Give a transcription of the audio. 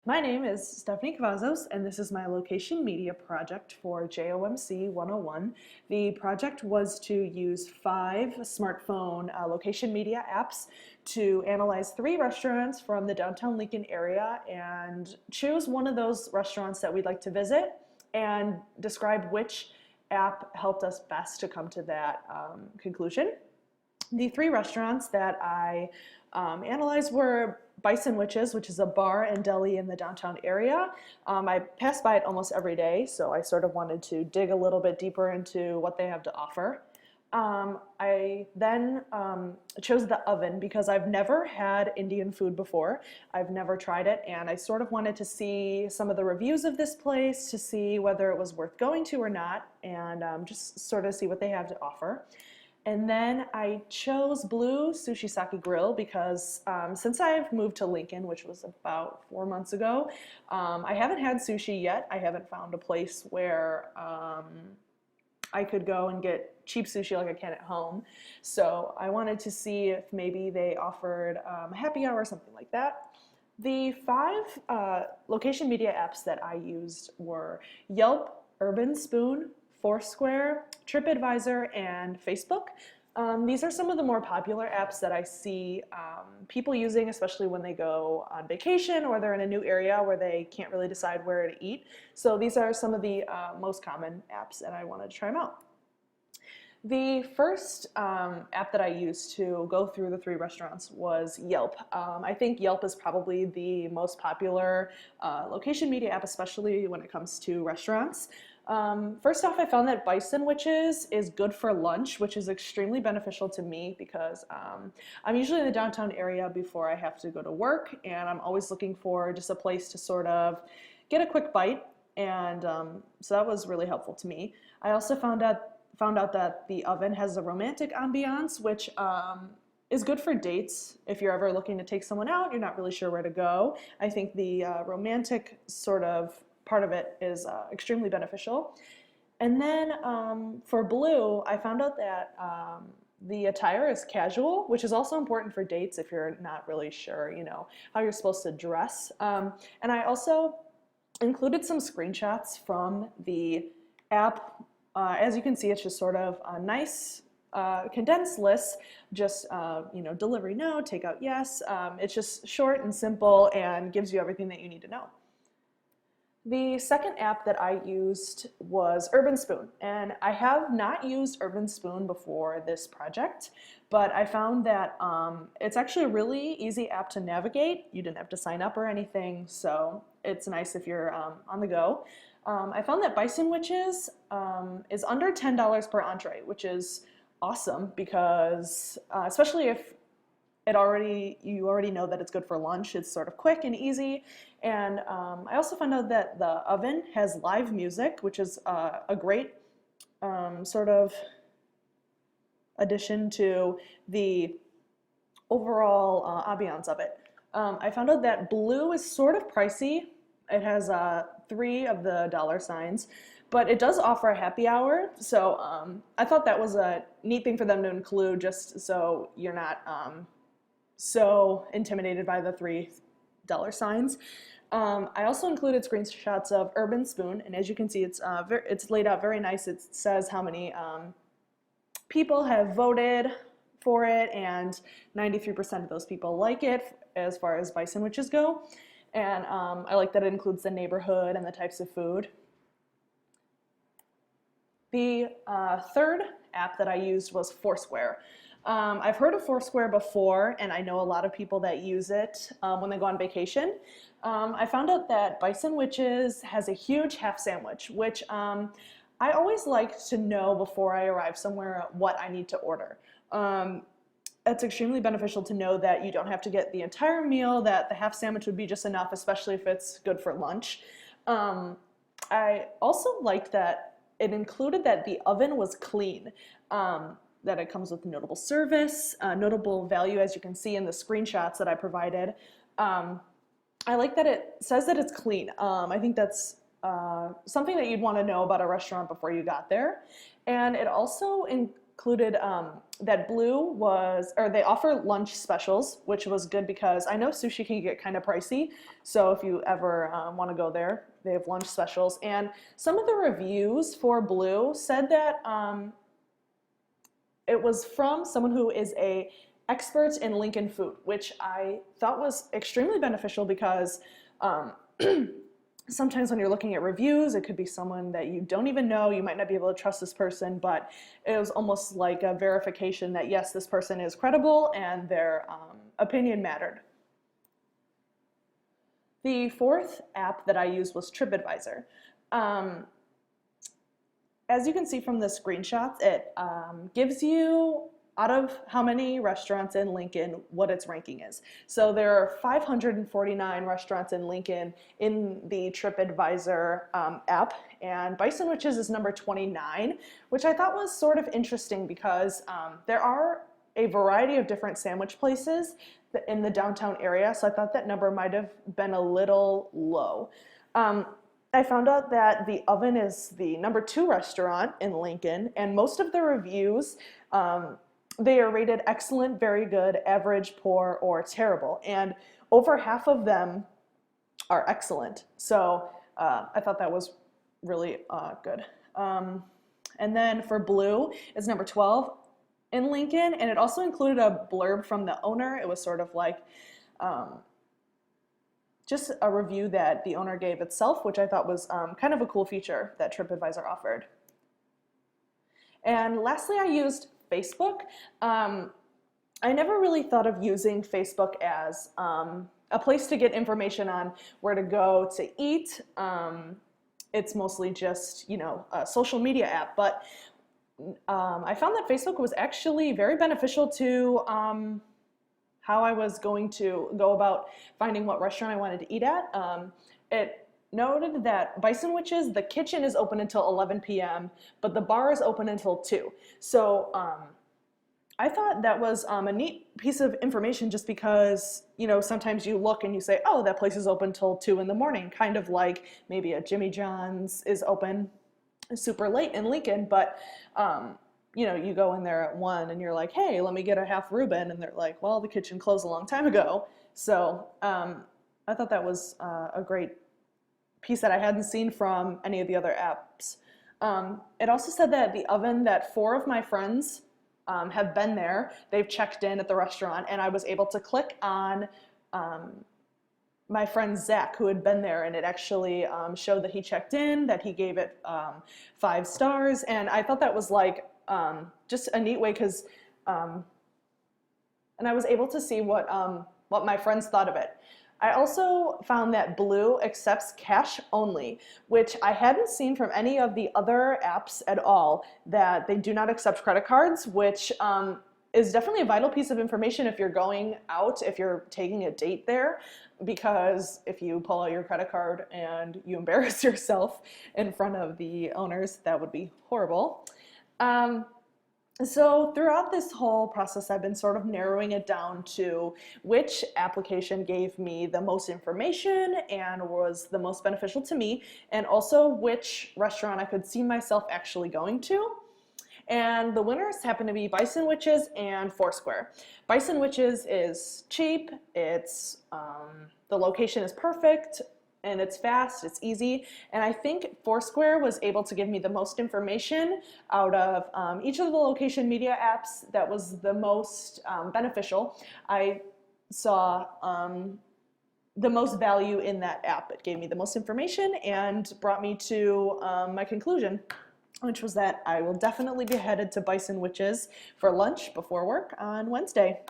My name is Stephanie Cavazos, and this is my location media project for JOMC 101. The project was to use 5 smartphone location media apps to analyze 3 restaurants from the downtown Lincoln area and choose one of those restaurants that we'd like to visit and describe which app helped us best to come to that conclusion. The 3 restaurants that I analyzed were Bison Witches, which is a bar and deli in the downtown area. I pass by it almost every day, so I sort of wanted to dig a little bit deeper into what they have to offer. I then chose the Oven because I've never had Indian food before. I've never tried it, and I sort of wanted to see some of the reviews of this place to see whether it was worth going to or not, and just sort of see what they have to offer. And then I chose Blue Sushi Sake Grill because since I've moved to Lincoln, which was about 4 months ago, I haven't had sushi yet. I haven't found a place where I could go and get cheap sushi like I can at home. So I wanted to see if maybe they offered a happy hour or something like that. The 5 location media apps that I used were Yelp, Urban Spoon, Foursquare, TripAdvisor, and Facebook. These are some of the more popular apps that I see people using, especially when they go on vacation or they're in a new area where they can't really decide where to eat. So these are some of the most common apps, and I wanted to try them out. The first app that I used to go through the 3 restaurants was Yelp. I think Yelp is probably the most popular location media app, especially when it comes to restaurants. First off, I found that Bison Witches is good for lunch, which is extremely beneficial to me because I'm usually in the downtown area before I have to go to work, and I'm always looking for just a place to sort of get a quick bite, and so that was really helpful to me. I also found out that the Oven has a romantic ambiance, which is good for dates. If you're ever looking to take someone out, you're not really sure where to go. I think the romantic sort of part of it is extremely beneficial. And then for Blue, I found out that the attire is casual, which is also important for dates if you're not really sure, how you're supposed to dress. And I also included some screenshots from the app. As you can see, it's just sort of a nice condensed list, just delivery no, takeout yes. It's just short and simple and gives you everything that you need to know. The second app that I used was Urban Spoon, and I have not used Urban Spoon before this project, but I found that it's actually a really easy app to navigate. You didn't have to sign up or anything, so it's nice if you're on the go. I found that Bison Witches is under $10 per entree, which is awesome because especially if you already know that it's good for lunch. It's sort of quick and easy. And I also found out that the Oven has live music, which is a great sort of addition to the overall ambiance of it. I found out that Blue is sort of pricey. It has 3 of the dollar signs, but it does offer a happy hour. So I thought that was a neat thing for them to include, just so you're not so intimidated by the 3 dollar signs. I also included screenshots of Urban Spoon, and as you can see, it's laid out very nice. It says how many people have voted for it, and 93% of those people like it as far as Bison Witches go. And I like that it includes the neighborhood and the types of food. The third app that I used was Foursquare. I've heard of Foursquare before, and I know a lot of people that use it when they go on vacation. I found out that Bison Witches has a huge half sandwich, which I always like to know before I arrive somewhere what I need to order. It's extremely beneficial to know that you don't have to get the entire meal, that the half sandwich would be just enough, especially if it's good for lunch. I also liked that it included that the oven was clean. That it comes with notable service, notable value, as you can see in the screenshots that I provided. I like that it says that it's clean. I think that's something that you'd want to know about a restaurant before you got there. And it also included that Blue was, or they offer lunch specials, which was good because I know sushi can get kind of pricey. So if you ever want to go there, they have lunch specials. And some of the reviews for Blue said that it was from someone who is a expert in Lincoln food, which I thought was extremely beneficial because sometimes when you're looking at reviews, it could be someone that you don't even know. You might not be able to trust this person, but it was almost like a verification that yes, this person is credible and their opinion mattered. The fourth app that I used was TripAdvisor. As you can see from the screenshots, it gives you, out of how many restaurants in Lincoln, what its ranking is. So there are 549 restaurants in Lincoln in the TripAdvisor app, and Bison Witches is number 29, which I thought was sort of interesting because there are a variety of different sandwich places in the downtown area, so I thought that number might have been a little low. I found out that The Oven is the number 2 restaurant in Lincoln, and most of the reviews, they are rated excellent, very good, average, poor, or terrible. And over half of them are excellent. So I thought that was really good. And then for Blue, it's number 12 in Lincoln, and it also included a blurb from the owner. It was sort of like just a review that the owner gave itself, which I thought was kind of a cool feature that TripAdvisor offered. And lastly, I used Facebook. I never really thought of using Facebook as a place to get information on where to go to eat. It's mostly just, you know, a social media app, but I found that Facebook was actually very beneficial to how I was going to go about finding what restaurant I wanted to eat at. It noted that Bison Witches, the kitchen is open until 11 p.m., but the bar is open until 2. So I thought that was a neat piece of information just because, you know, sometimes you look and you say, oh, that place is open till 2 in the morning, kind of like maybe a Jimmy John's is open super late in Lincoln, but you know, you go in there at 1 and you're like, hey, let me get a half Reuben, and they're like, well, the kitchen closed a long time ago. So I thought that was a great piece that I hadn't seen from any of the other apps. It also said that The Oven, that 4 of my friends have been there. They've checked in at the restaurant, and I was able to click on my friend Zach, who had been there, and it actually showed that he checked in, that he gave it 5 stars, and I thought that was like just a neat way because, and I was able to see what my friends thought of it. I also found that Blue accepts cash only, which I hadn't seen from any of the other apps at all, that they do not accept credit cards, which is definitely a vital piece of information if you're going out, if you're taking a date there, because if you pull out your credit card and you embarrass yourself in front of the owners, that would be horrible. So throughout this whole process, I've been sort of narrowing it down to which application gave me the most information and was the most beneficial to me, and also which restaurant I could see myself actually going to. And the winners happen to be Bison Witches and Foursquare. Bison Witches is cheap, it's the location is perfect, and it's fast, it's easy, and I think Foursquare was able to give me the most information out of each of the location media apps that was the most beneficial. I saw the most value in that app. It gave me the most information and brought me to my conclusion, which was that I will definitely be headed to Bison Witches for lunch before work on Wednesday.